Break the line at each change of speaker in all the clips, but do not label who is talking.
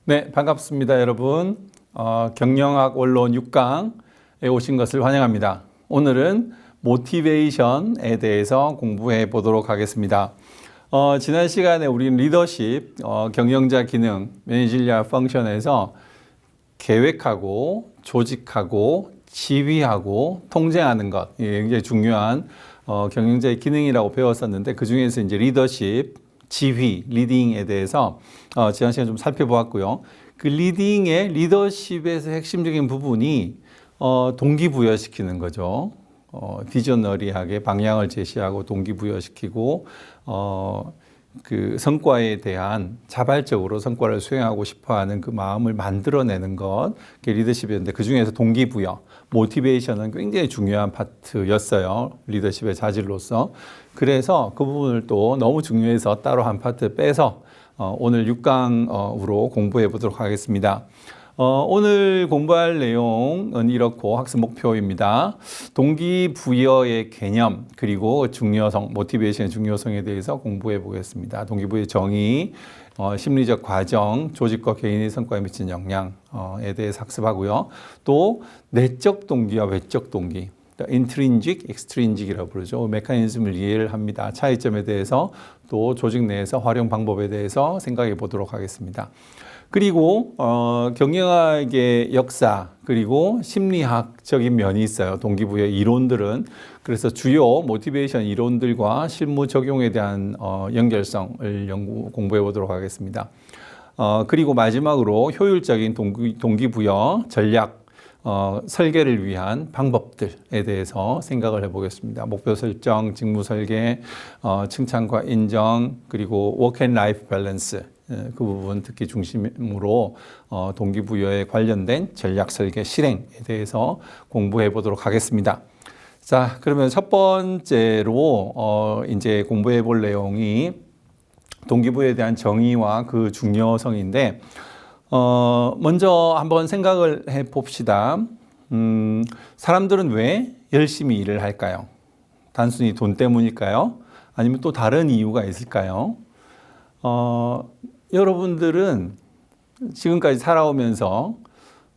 네, 반갑습니다, 여러분. 경영학 원론 6강에 오신 것을 환영합니다. 오늘은 모티베이션에 대해서 공부해 보도록 하겠습니다. 지난 시간에 우리는 리더십, 경영자 기능, 매니지리얼 펑션에서 계획하고 조직하고 지휘하고 통제하는 것, 이게 굉장히 중요한 경영자의 기능이라고 배웠었는데, 그 중에서 이제 리더십, 지휘, 리딩에 대해서 지난 시간에 좀 살펴보았고요. 그 리더십에서 핵심적인 부분이 동기부여시키는 거죠. 비저너리하게 방향을 제시하고 동기부여시키고 그 성과에 대한 자발적으로 성과를 수행하고 싶어하는 그 마음을 만들어내는 것, 그게 리더십이었는데, 그 중에서 동기부여, 모티베이션은 굉장히 중요한 파트였어요. 리더십의 자질로서. 그래서 그 부분을 또 너무 중요해서 따로 한 파트 빼서 오늘 6강으로 공부해 보도록 하겠습니다. 오늘 공부할 내용은 이렇고, 학습 목표입니다. 동기부여의 개념, 그리고 중요성, 모티베이션의 중요성에 대해서 공부해 보겠습니다. 동기부여의 정의, 심리적 과정, 조직과 개인의 성과에 미치는 영향에 대해서 학습하고요. 또 내적 동기와 외적 동기, intrinsic, extrinsic이라고 부르죠. 메커니즘을 이해를 합니다. 차이점에 대해서, 또 조직 내에서 활용 방법에 대해서 생각해 보도록 하겠습니다. 그리고 경영학의 역사, 그리고 심리학적인 면이 있어요. 동기부여 이론들은. 그래서 주요 모티베이션 이론들과 실무 적용에 대한 연결성을 공부해 보도록 하겠습니다. 그리고 마지막으로 효율적인 동기부여 전략 설계를 위한 방법들에 대해서 생각을 해보겠습니다. 목표 설정, 직무 설계, 칭찬과 인정, 그리고 워크 앤 라이프 밸런스, 그 부분 특히 중심으로 동기부여에 관련된 전략 설계 실행에 대해서 공부해 보도록 하겠습니다. 자, 그러면 첫 번째로 이제 공부해 볼 내용이 동기부여에 대한 정의와 그 중요성인데, 먼저 한번 생각을 해 봅시다. 사람들은 왜 열심히 일을 할까요? 단순히 돈 때문일까요? 아니면 또 다른 이유가 있을까요? 여러분들은 지금까지 살아오면서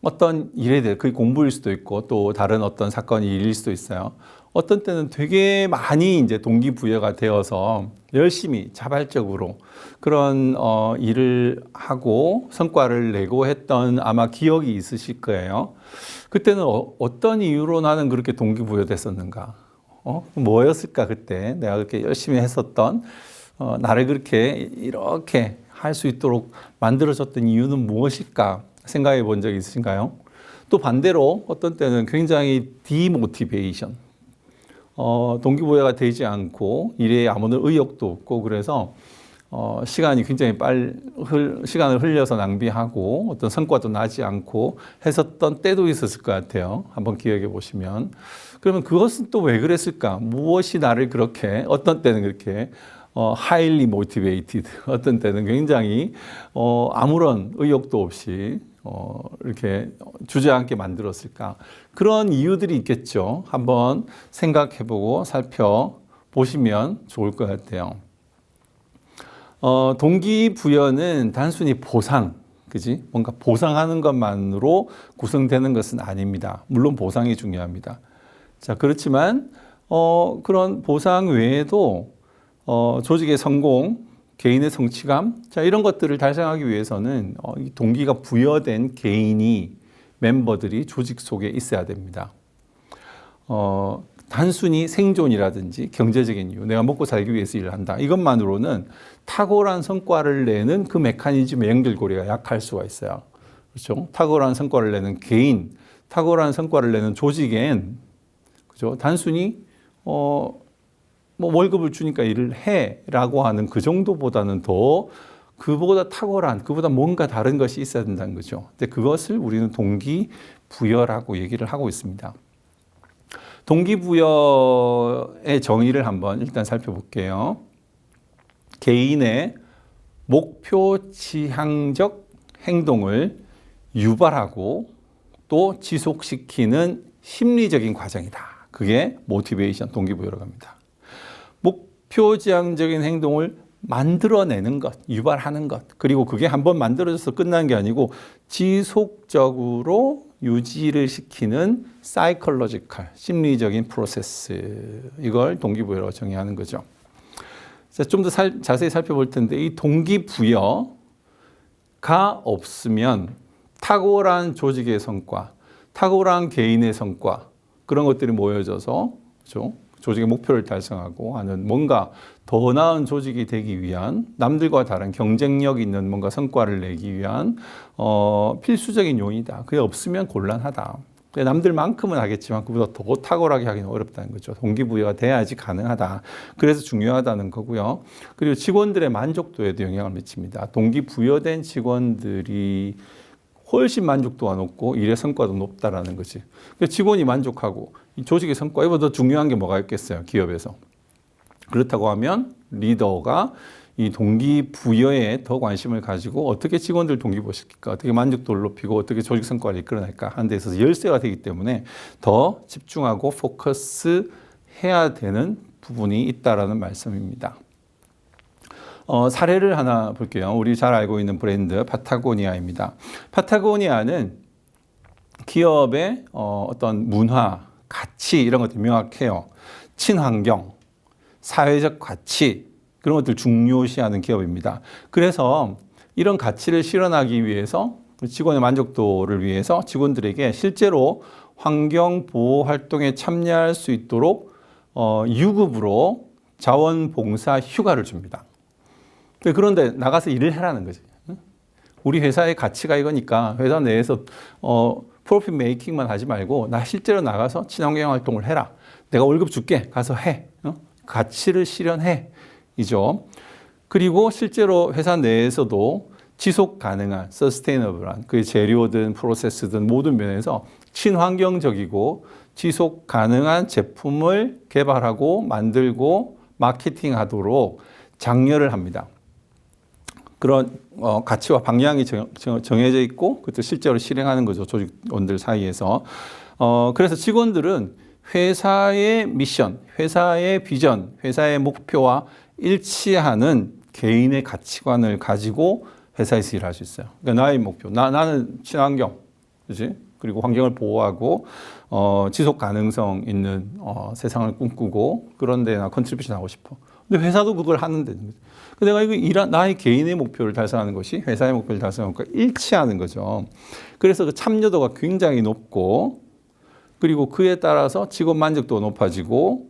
어떤 일에 대해, 그게 공부일 수도 있고 또 다른 어떤 사건이 일일 수도 있어요. 어떤 때는 되게 많이 이제 동기부여가 되어서 열심히 자발적으로 그런 일을 하고 성과를 내고 했던 아마 기억이 있으실 거예요. 그때는 어떤 이유로 나는 그렇게 동기부여 됐었는가? 뭐였을까? 그때 내가 그렇게 열심히 했었던, 나를 그렇게 이렇게 할 수 있도록 만들어졌던 이유는 무엇일까 생각해 본 적 있으신가요? 또 반대로 어떤 때는 굉장히 디모티베이션, 동기부여가 되지 않고 일에 아무런 의욕도 없고, 그래서 시간이 굉장히 시간을 흘려서 낭비하고 어떤 성과도 나지 않고 했었던 때도 있었을 것 같아요. 한번 기억해 보시면. 그러면 그것은 또 왜 그랬을까? 무엇이 나를 그렇게, 어떤 때는 그렇게 highly motivated, 어떤 때는 굉장히 아무런 의욕도 없이 이렇게 주저앉게 만들었을까? 그런 이유들이 있겠죠. 한번 생각해보고 살펴보시면 좋을 것 같아요. 동기부여는 단순히 보상, 그지? 뭔가 보상하는 것만으로 구성되는 것은 아닙니다. 물론 보상이 중요합니다. 자, 그렇지만 그런 보상 외에도 조직의 성공, 개인의 성취감, 자, 이런 것들을 달성하기 위해서는 이 동기가 부여된 개인이, 멤버들이 조직 속에 있어야 됩니다. 단순히 생존이라든지 경제적인 이유, 내가 먹고 살기 위해서 일을 한다, 이것만으로는 탁월한 성과를 내는 그 메커니즘의 연결고리가 약할 수가 있어요. 그렇죠? 탁월한 성과를 내는 개인, 탁월한 성과를 내는 조직엔, 그죠? 단순히 뭐 월급을 주니까 일을 해라고 하는 그 정도보다는 더 그보다 탁월한, 그보다 뭔가 다른 것이 있어야 된다는 거죠. 근데 그것을 우리는 동기부여라고 얘기를 하고 있습니다. 동기부여의 정의를 한번 일단 살펴볼게요. 개인의 목표 지향적 행동을 유발하고 또 지속시키는 심리적인 과정이다. 그게 모티베이션, 동기부여라고 합니다. 목표 지향적인 행동을 만들어내는 것, 유발하는 것, 그리고 그게 한번 만들어져서 끝난 게 아니고 지속적으로 유지를 시키는 사이콜로지컬, 심리적인 프로세스, 이걸 동기부여라고 정의하는 거죠. 좀 더 자세히 살펴볼 텐데 이 동기부여가 없으면 탁월한 조직의 성과, 탁월한 개인의 성과, 그런 것들이 모여져서 그렇죠? 조직의 목표를 달성하고 하는 뭔가 더 나은 조직이 되기 위한 남들과 다른 경쟁력 있는 뭔가 성과를 내기 위한 필수적인 요인이다. 그게 없으면 곤란하다. 남들만큼은 하겠지만 그보다 더 탁월하게 하기는 어렵다는 거죠. 동기부여가 돼야지 가능하다. 그래서 중요하다는 거고요. 그리고 직원들의 만족도에도 영향을 미칩니다. 동기부여된 직원들이 훨씬 만족도가 높고 일의 성과도 높다라는 거지. 직원이 만족하고 이 조직의 성과, 이보다 더 중요한 게 뭐가 있겠어요, 기업에서. 그렇다고 하면 리더가 이 동기부여에 더 관심을 가지고 어떻게 직원들 동기부여시킬까, 어떻게 만족도를 높이고 어떻게 조직 성과를 이끌어낼까 하는 데 있어서 열쇠가 되기 때문에 더 집중하고 포커스 해야 되는 부분이 있다라는 말씀입니다. 사례를 하나 볼게요. 우리 잘 알고 있는 브랜드 파타고니아입니다. 파타고니아는 기업의 어떤 문화, 가치 이런 것들이 명확해요. 친환경, 사회적 가치 그런 것들 중요시하는 기업입니다. 그래서 이런 가치를 실현하기 위해서 직원의 만족도를 위해서 직원들에게 실제로 환경보호 활동에 참여할 수 있도록 유급으로 자원봉사 휴가를 줍니다. 그런데 나가서 일을 해라는 거지. 우리 회사의 가치가 이거니까 회사 내에서 프로핏 메이킹만 하지 말고 나 실제로 나가서 친환경 활동을 해라. 내가 월급 줄게. 가서 해. 가치를 실현해. 이죠. 그리고 실제로 회사 내에서도 지속 가능한, 서스테이너블한 그 재료든 프로세스든 모든 면에서 친환경적이고 지속 가능한 제품을 개발하고 만들고 마케팅하도록 장려를 합니다. 그런 가치와 방향이 정해져 있고 그것도 실제로 실행하는 거죠. 조직원들 사이에서. 그래서 직원들은 회사의 미션, 회사의 비전, 회사의 목표와 일치하는 개인의 가치관을 가지고 회사에서 일할 수 있어요. 그러니까 나의 목표, 나는 친환경, 그렇지? 그리고 환경을 보호하고 지속 가능성 있는 세상을 꿈꾸고 그런데 나 컨트리뷰션 하고 싶어. 근데 회사도 그걸 하는데 내가 이거 나의 개인의 목표를 달성하는 것이 회사의 목표를 달성하는 것과 일치하는 거죠. 그래서 그 참여도가 굉장히 높고 그리고 그에 따라서 직원 만족도가 높아지고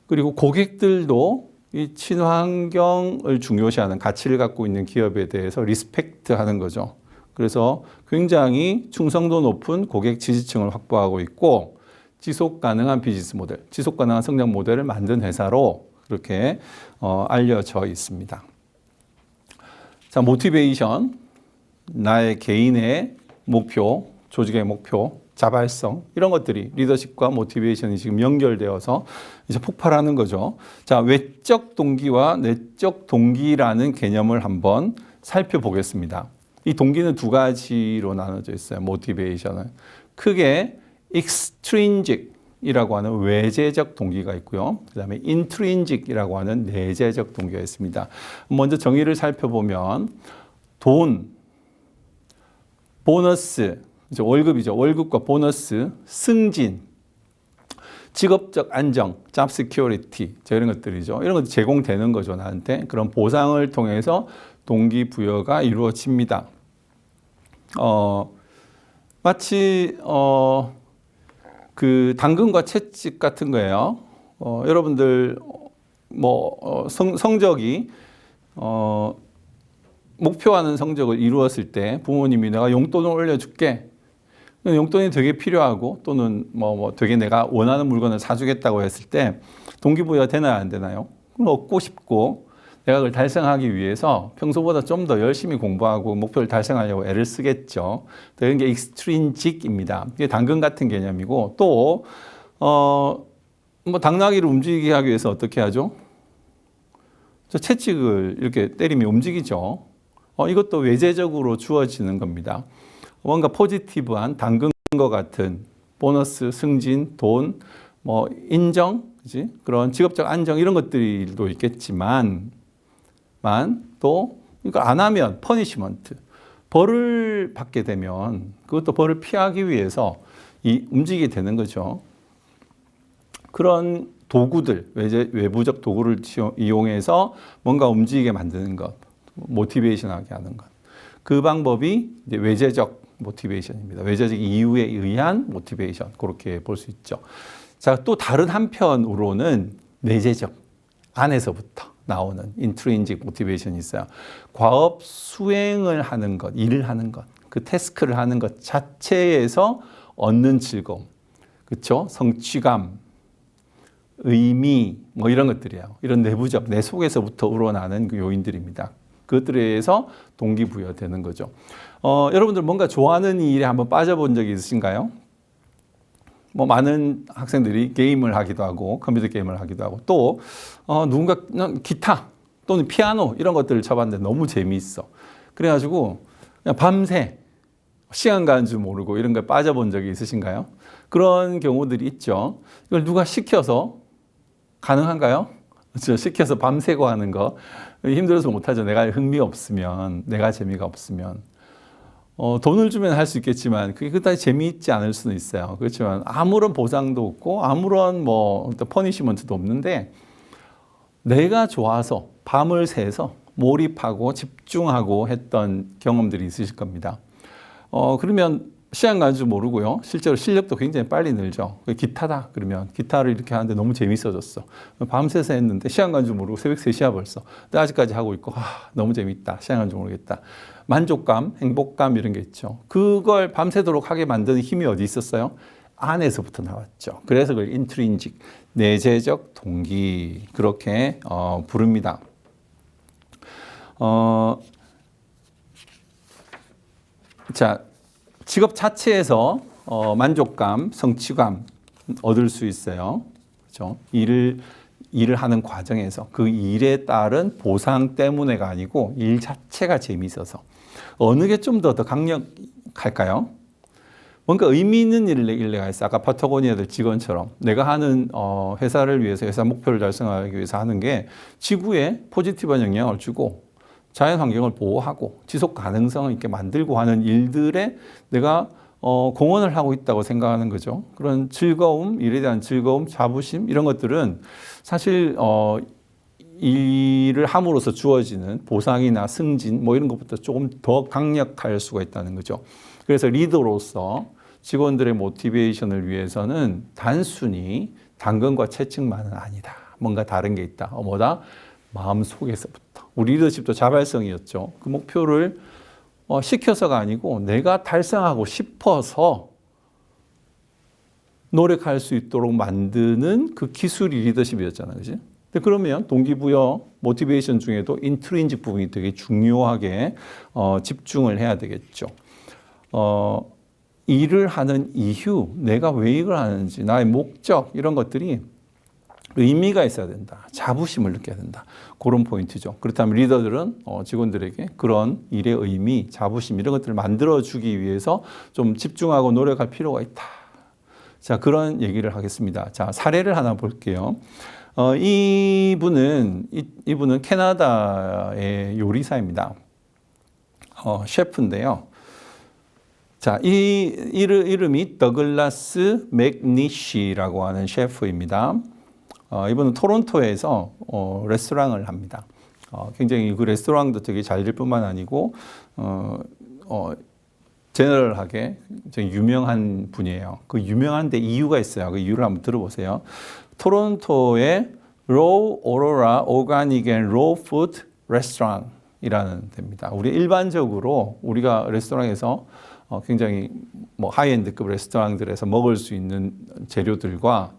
그리고 고객들도 이 친환경을 중요시하는 가치를 갖고 있는 기업에 대해서 리스펙트하는 거죠. 그래서 굉장히 충성도 높은 고객 지지층을 확보하고 있고 지속 가능한 비즈니스 모델, 지속 가능한 성장 모델을 만든 회사로 그렇게 알려져 있습니다. 자, 모티베이션, 나의 개인의 목표, 조직의 목표, 자발성 이런 것들이 리더십과 모티베이션이 지금 연결되어서 이제 폭발하는 거죠. 자, 외적 동기와 내적 동기라는 개념을 한번 살펴보겠습니다. 이 동기는 두 가지로 나눠져 있어요. 모티베이션은 크게 extrinsic이라고 하는 외재적 동기가 있고요. 그다음에 intrinsic이라고 하는 내재적 동기가 있습니다. 먼저 정의를 살펴보면 돈, 보너스, 월급이죠. 월급과 보너스, 승진, 직업적 안정, job security 이런 것들이죠. 이런 것들 제공되는 거죠. 나한테. 그런 보상을 통해서 동기부여가 이루어집니다. 마치 그 당근과 채찍 같은 거예요. 여러분들 성적이 목표하는 성적을 이루었을 때 부모님이 내가 용돈을 올려줄게. 용돈이 되게 필요하고 또는 되게 내가 원하는 물건을 사주겠다고 했을 때 동기부여가 되나요, 안 되나요? 그럼 얻고 싶고 내가 그걸 달성하기 위해서 평소보다 좀 더 열심히 공부하고 목표를 달성하려고 애를 쓰겠죠. 이런 게 extrinsic입니다. 이게 당근 같은 개념이고 또 당나귀를 움직이게 하기 위해서 어떻게 하죠? 채찍을 이렇게 때리면 움직이죠. 이것도 외재적으로 주어지는 겁니다. 뭔가 포지티브한 당근과 같은 보너스, 승진, 돈, 인정, 그치? 그런 직업적 안정 이런 것들도 있겠지만 또 이걸 안 하면 퍼니시먼트, 벌을 받게 되면 그것도 벌을 피하기 위해서 움직이게 되는 거죠. 그런 도구들, 외부적 도구를 이용해서 뭔가 움직이게 만드는 것, 모티베이션하게 하는 것. 그 방법이 이제 외재적 모티베이션입니다. 외재적 이유에 의한 모티베이션, 그렇게 볼 수 있죠. 자, 또 다른 한편으로는 내재적, 안에서부터 나오는 인트린직 모티베이션이 있어요. 과업 수행을 하는 것, 일을 하는 것, 그 태스크를 하는 것 자체에서 얻는 즐거움, 그렇죠? 성취감, 의미, 뭐 이런 것들이에요. 이런 내부적, 내 속에서부터 우러나는 그 요인들입니다. 그것들에 의해서 동기부여되는 거죠. 여러분들 뭔가 좋아하는 일에 한번 빠져본 적이 있으신가요? 뭐 많은 학생들이 게임을 하기도 하고 컴퓨터 게임을 하기도 하고 또 누군가는 기타 또는 피아노 이런 것들을 쳐봤는데 너무 재미있어. 그래가지고 그냥 밤새 시간 가는 줄 모르고 이런 거에 빠져본 적이 있으신가요? 그런 경우들이 있죠. 이걸 누가 시켜서 가능한가요? 그렇죠. 시켜서 밤새고 하는 거 힘들어서 못하죠. 내가 흥미 없으면, 내가 재미가 없으면. 돈을 주면 할 수 있겠지만 그게 그다지 재미있지 않을 수는 있어요. 그렇지만 아무런 보상도 없고 아무런 퍼니시먼트도 없는데 내가 좋아서 밤을 새서 몰입하고 집중하고 했던 경험들이 있으실 겁니다. 그러면 시간 가는 줄 모르고요. 실제로 실력도 굉장히 빨리 늘죠. 기타다 그러면 기타를 이렇게 하는데 너무 재밌어졌어. 밤새서 했는데 시간 가는 줄 모르고 새벽 3시야 벌써. 근데 아직까지 하고 있고 너무 재밌다. 시간 가는 줄 모르겠다. 만족감, 행복감 이런 게 있죠. 그걸 밤새도록 하게 만드는 힘이 어디 있었어요? 안에서부터 나왔죠. 그래서 그걸 인트린직, 내재적 동기 그렇게 부릅니다. 자, 직업 자체에서 만족감, 성취감 얻을 수 있어요. 그렇죠? 일을 하는 과정에서 그 일에 따른 보상 때문에가 아니고 일 자체가 재미있어서 어느 게 좀 더 강력할까요? 뭔가 의미 있는 일을 내가 했어. 아까 파타고니아들 직원처럼 내가 하는 회사를 위해서 회사 목표를 달성하기 위해서 하는 게 지구에 포지티브한 영향을 주고 자연 환경을 보호하고 지속 가능성을 있게 만들고 하는 일들에 내가 공헌을 하고 있다고 생각하는 거죠. 그런 즐거움, 일에 대한 즐거움, 자부심 이런 것들은 사실 일을 함으로써 주어지는 보상이나 승진 뭐 이런 것부터 조금 더 강력할 수가 있다는 거죠. 그래서 리더로서 직원들의 모티베이션을 위해서는 단순히 당근과 채찍만은 아니다. 뭔가 다른 게 있다. 뭐다? 마음속에서부터. 우리 리더십도 자발성이었죠. 그 목표를 시켜서가 아니고 내가 달성하고 싶어서 노력할 수 있도록 만드는 그 기술이 리더십이었잖아요. 그지? 근데 그러면 동기부여, 모티베이션 중에도 인트린직 부분이 되게 중요하게 집중을 해야 되겠죠. 일을 하는 이유, 내가 왜 이걸 하는지, 나의 목적 이런 것들이 의미가 있어야 된다. 자부심을 느껴야 된다. 그런 포인트죠. 그렇다면 리더들은 직원들에게 그런 일의 의미, 자부심 이런 것들을 만들어주기 위해서 좀 집중하고 노력할 필요가 있다. 자, 그런 얘기를 하겠습니다. 자, 사례를 하나 볼게요. 이분은 캐나다의 요리사입니다. 셰프인데요. 자, 이름이 더글라스 맥니시라고 하는 셰프입니다. 이분은 토론토에서 레스토랑을 합니다. 굉장히 그 레스토랑도 되게 잘 될 뿐만 아니고 제너럴하게 굉장히 유명한 분이에요. 그 유명한데 이유가 있어요. 그 이유를 한번 들어보세요. 토론토의 로우 오로라 오가닉 앤 로우 푸드 레스토랑이라는 데입니다. 우리 일반적으로 우리가 레스토랑에서 굉장히 뭐 하이엔드급 레스토랑들에서 먹을 수 있는 재료들과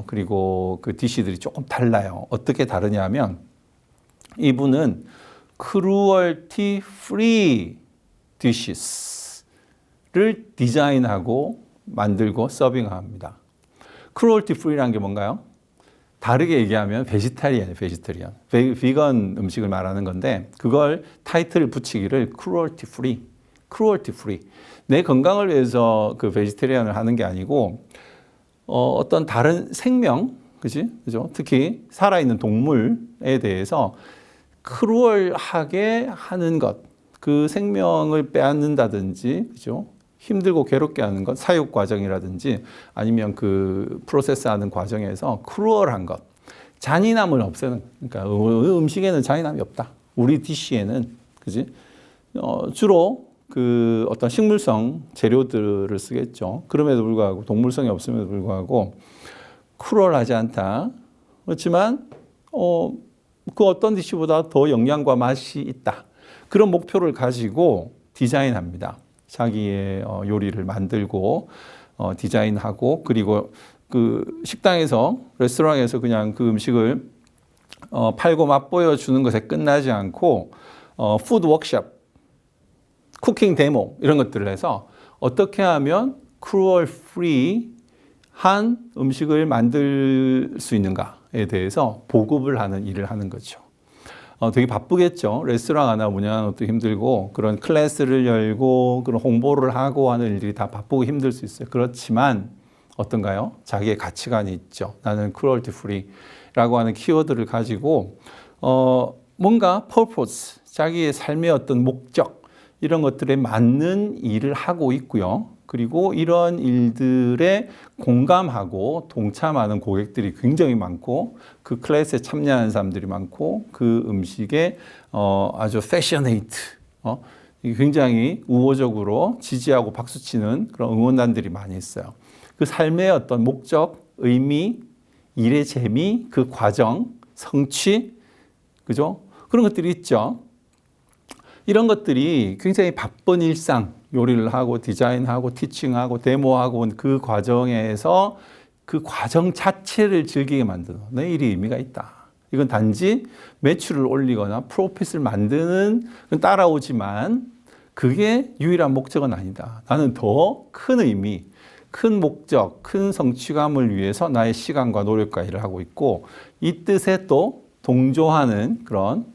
그리고 그 디시들이 조금 달라요. 어떻게 다르냐면 이분은 크루얼티 프리 디시스를 디자인하고 만들고 서빙합니다. 크루얼티 프리라는 게 뭔가요? 다르게 얘기하면 베지터리언이에요. 비건 음식을 말하는 건데 그걸 타이틀을 붙이기를 크루얼티 프리. 내 건강을 위해서 그 베지터리언을 하는 게 아니고 어떤 다른 생명, 그죠? 특히 살아있는 동물에 대해서 크루얼하게 하는 것, 그 생명을 빼앗는다든지, 그죠? 힘들고 괴롭게 하는 것, 사육 과정이라든지 아니면 그 프로세스하는 과정에서 크루얼한 것, 잔인함을 없애는, 그러니까 음식에는 잔인함이 없다. 우리 디쉬에는, 그지? 주로 그 어떤 식물성 재료들을 쓰겠죠. 그럼에도 불구하고 동물성이 없음에도 불구하고 크루얼하지 않다. 그렇지만 그 어떤 디쉬보다 더 영양과 맛이 있다. 그런 목표를 가지고 디자인합니다. 자기의 요리를 만들고 디자인하고 그리고 그 식당에서 레스토랑에서 그냥 그 음식을 팔고 맛보여 주는 것에 끝나지 않고 푸드 워크숍, 쿠킹 데모 이런 것들을 해서 어떻게 하면 크루얼 프리 한 음식을 만들 수 있는가에 대해서 보급을 하는 일을 하는 거죠. 되게 바쁘겠죠. 레스토랑 하나 운영하는 것도 힘들고 그런 클래스를 열고 그런 홍보를 하고 하는 일들이 다 바쁘고 힘들 수 있어요. 그렇지만 어떤가요? 자기의 가치관이 있죠. 나는 크루얼티 프리라고 하는 키워드를 가지고 뭔가 purpose, 자기의 삶의 어떤 목적 이런 것들에 맞는 일을 하고 있고요. 그리고 이런 일들에 공감하고 동참하는 고객들이 굉장히 많고 그 클래스에 참여하는 사람들이 많고 그 음식에 아주 패셔네이트, 굉장히 우호적으로 지지하고 박수치는 그런 응원단들이 많이 있어요. 그 삶의 어떤 목적, 의미, 일의 재미, 그 과정, 성취, 그죠? 그런 것들이 있죠. 이런 것들이 굉장히 바쁜 일상, 요리를 하고 디자인하고 티칭하고 데모하고 그 과정에서 그 과정 자체를 즐기게 만드는 내 일이 의미가 있다. 이건 단지 매출을 올리거나 프로핏을 만드는 따라오지만 그게 유일한 목적은 아니다. 나는 더 큰 의미, 큰 목적, 큰 성취감을 위해서 나의 시간과 노력과 일을 하고 있고 이 뜻에 또 동조하는 그런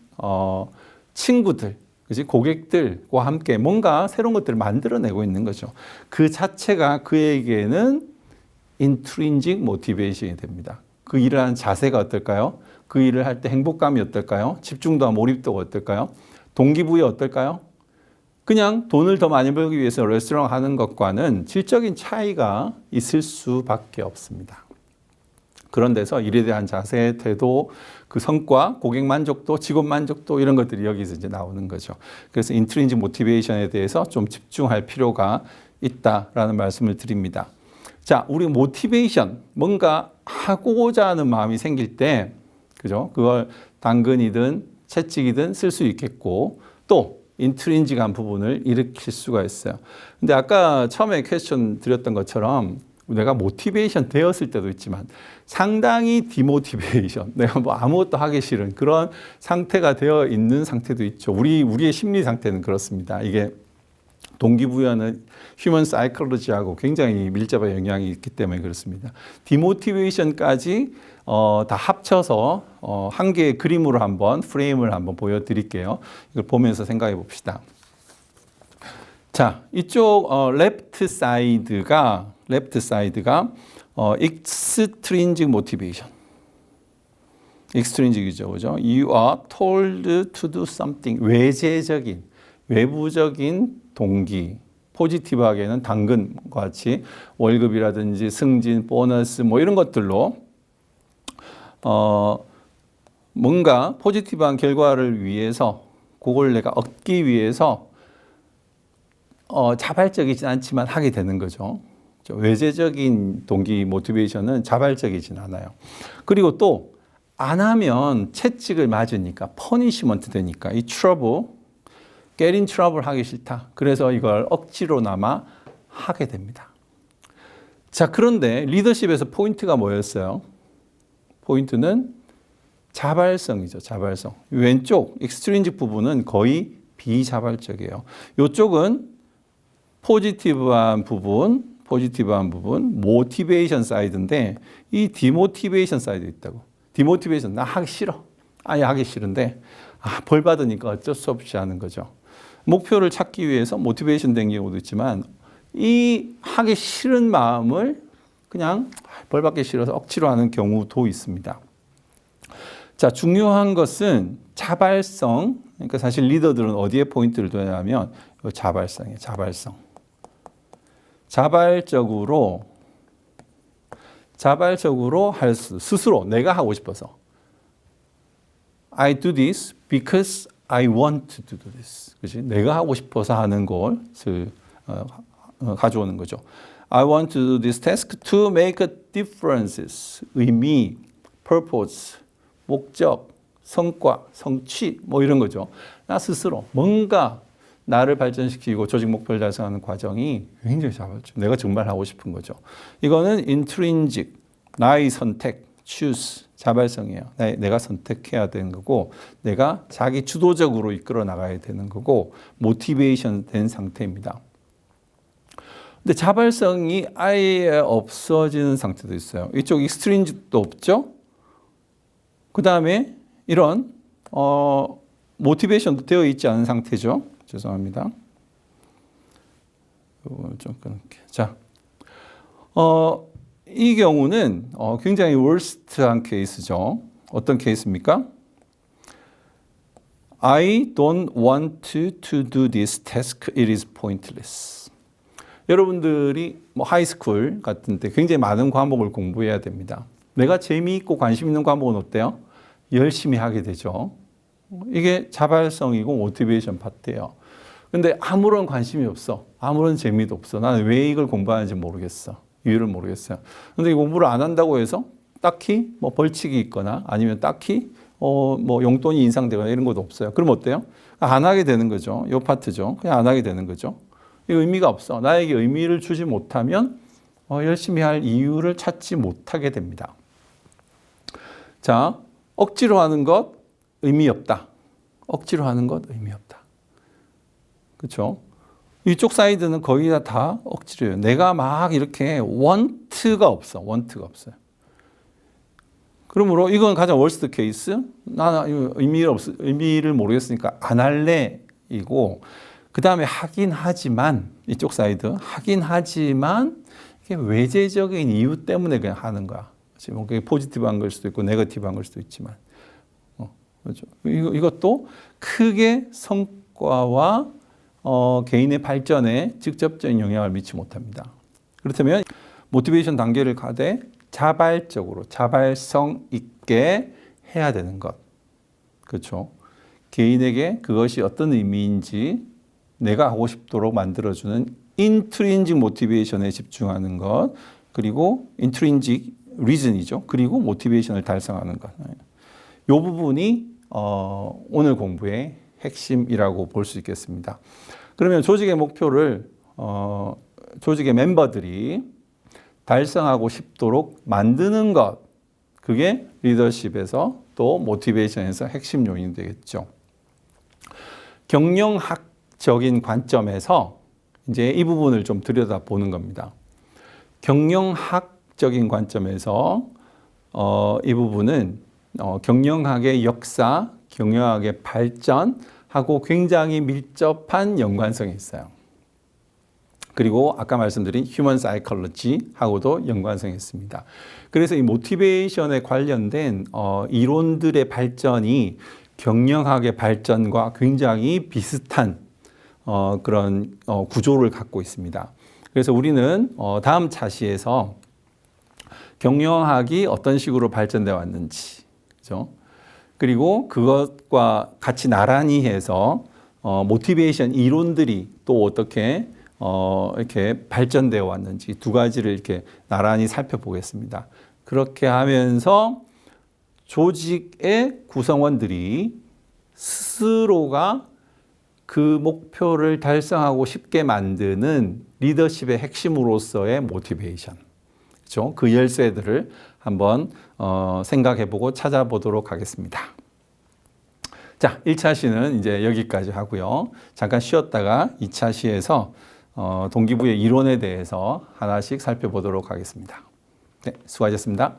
친구들, 그치? 고객들과 함께 뭔가 새로운 것들을 만들어내고 있는 거죠. 그 자체가 그에게는 intrinsic motivation이 됩니다. 그 일을 하는 자세가 어떨까요? 그 일을 할 때 행복감이 어떨까요? 집중도와 몰입도가 어떨까요? 동기부여 어떨까요? 그냥 돈을 더 많이 벌기 위해서 레스토랑 하는 것과는 질적인 차이가 있을 수밖에 없습니다. 그런 데서 일에 대한 자세, 태도, 그 성과, 고객 만족도, 직원 만족도 이런 것들이 여기서 이제 나오는 거죠. 그래서 인트린직 모티베이션에 대해서 좀 집중할 필요가 있다라는 말씀을 드립니다. 자, 우리 모티베이션, 뭔가 하고자 하는 마음이 생길 때, 그죠? 그걸 당근이든 채찍이든 쓸 수 있겠고, 또 인트린직한 부분을 일으킬 수가 있어요. 근데 아까 처음에 퀘스천 드렸던 것처럼 내가 모티베이션 되었을 때도 있지만 상당히 디모티베이션, 내가 뭐 아무것도 하기 싫은 그런 상태가 되어 있는 상태도 있죠. 우리의 심리 상태는 그렇습니다. 이게 동기부여는 휴먼 사이콜로지하고 굉장히 밀접한 영향이 있기 때문에 그렇습니다. 디모티베이션까지 다 합쳐서 한 개의 그림으로 한번 프레임을 한번 보여드릴게요. 이걸 보면서 생각해 봅시다. 자, 이쪽 레프트 사이드가 extrinsic motivation. extrinsic이죠, 그죠? You are told to do something. 외재적인, 외부적인 동기. 포지티브하게는 당근과 같이 월급이라든지 승진, 보너스 뭐 이런 것들로 뭔가 포지티브한 결과를 위해서 그걸 내가 얻기 위해서 자발적이진 않지만 하게 되는 거죠. 외재적인 동기 모티베이션은 자발적이진 않아요. 그리고 또 안 하면 채찍을 맞으니까 퍼니시먼트 되니까 이 트러블, get in trouble 하기 싫다. 그래서 이걸 억지로나마 하게 됩니다. 자, 그런데 리더십에서 포인트가 뭐였어요? 포인트는 자발성이죠. 자발성. 왼쪽 익스트린직 부분은 거의 비자발적이에요. 이쪽은 포지티브한 부분, 모티베이션 사이드인데 이 디모티베이션 사이드 있다고. 디모티베이션, 나 하기 싫어. 아예 하기 싫은데 벌 받으니까 어쩔 수 없이 하는 거죠. 목표를 찾기 위해서 모티베이션 된 경우도 있지만 이 하기 싫은 마음을 그냥 벌 받기 싫어서 억지로 하는 경우도 있습니다. 자, 중요한 것은 자발성, 그러니까 사실 리더들은 어디에 포인트를 두냐면 자발성이에요. 자발성. 자발적으로 할 수, 스스로 내가 하고 싶어서. I do this because I want to do this. 그치? 내가 하고 싶어서 하는 것을 가져오는 거죠. I want to do this task to make a difference. 의미, purpose, 목적, 성과, 성취 뭐 이런 거죠. 나 스스로 뭔가 나를 발전시키고 조직 목표를 달성하는 과정이 굉장히 자발적. 내가 정말 하고 싶은 거죠. 이거는 intrinsic, 나의 선택, choose, 자발성이에요. 내가 선택해야 되는 거고 내가 자기 주도적으로 이끌어 나가야 되는 거고 모티베이션 된 상태입니다. 근데 자발성이 아예 없어지는 상태도 있어요. 이쪽 extrinsic도 없죠. 그 다음에 이런 모티베이션도 되어 있지 않은 상태죠. 죄송합니다. 이걸 좀 끊을게. 자, 이 경우는 굉장히 월스트한 케이스죠. 어떤 케이스입니까? I don't want to do this task. It is pointless. 여러분들이 뭐 하이스쿨 같은 데 굉장히 많은 과목을 공부해야 됩니다. 내가 재미있고 관심 있는 과목은 어때요? 열심히 하게 되죠. 이게 자발성이고 모티베이션 파트예요. 근데 아무런 관심이 없어. 아무런 재미도 없어. 나는 왜 이걸 공부하는지 모르겠어. 이유를 모르겠어요. 근데 이 공부를 안 한다고 해서 딱히 뭐 벌칙이 있거나 아니면 딱히 뭐 용돈이 인상되거나 이런 것도 없어요. 그럼 어때요? 안 하게 되는 거죠. 이 파트죠. 그냥 안 하게 되는 거죠. 이 의미가 없어. 나에게 의미를 주지 못하면 열심히 할 이유를 찾지 못하게 됩니다. 자, 억지로 하는 것 의미 없다. 억지로 하는 것 의미 없다. 그렇죠? 이쪽 사이드는 거의 다 억지로예요. 내가 막 이렇게 want가 없어. want가 없어요. 그러므로 이건 가장 월스트 케이스. 나는 의미를 모르겠으니까 안 할래이고 그 다음에 하긴 하지만 이쪽 사이드 하긴 하지만 이게 외재적인 이유 때문에 그냥 하는 거야. 지금 그게 포지티브한 걸 수도 있고 네거티브한 걸 수도 있지만 그렇죠. 이것도 크게 성과와 개인의 발전에 직접적인 영향을 미치지 못합니다. 그렇다면 모티베이션 단계를 가되 자발적으로 자발성 있게 해야 되는 것. 그렇죠. 개인에게 그것이 어떤 의미인지 내가 하고 싶도록 만들어주는 인트린직 모티베이션에 집중하는 것. 그리고 인트린직 리즌이죠. 그리고 모티베이션을 달성하는 것. 이 부분이 오늘 공부의 핵심이라고 볼 수 있겠습니다. 그러면 조직의 목표를 조직의 멤버들이 달성하고 싶도록 만드는 것, 그게 리더십에서 또 모티베이션에서 핵심 요인이 되겠죠. 경영학적인 관점에서 이제 이 부분을 좀 들여다보는 겁니다. 경영학적인 관점에서 이 부분은 경영학의 역사, 경영학의 발전하고 굉장히 밀접한 연관성이 있어요. 그리고 아까 말씀드린 휴먼 사이콜로지하고도 연관성이 있습니다. 그래서 이 모티베이션에 관련된 이론들의 발전이 경영학의 발전과 굉장히 비슷한 그런 구조를 갖고 있습니다. 그래서 우리는 다음 차시에서 경영학이 어떤 식으로 발전되어 왔는지, 그죠? 그리고 그것과 같이 나란히 해서 모티베이션 이론들이 또 어떻게 이렇게 발전되어 왔는지 두 가지를 이렇게 나란히 살펴보겠습니다. 그렇게 하면서 조직의 구성원들이 스스로가 그 목표를 달성하고 싶게 만드는 리더십의 핵심으로서의 모티베이션, 그렇죠? 그 열쇠들을 한번 생각해보고 찾아보도록 하겠습니다. 자, 1차 시는 이제 여기까지 하고요. 잠깐 쉬었다가 2차 시에서 동기부여 이론에 대해서 하나씩 살펴보도록 하겠습니다. 네, 수고하셨습니다.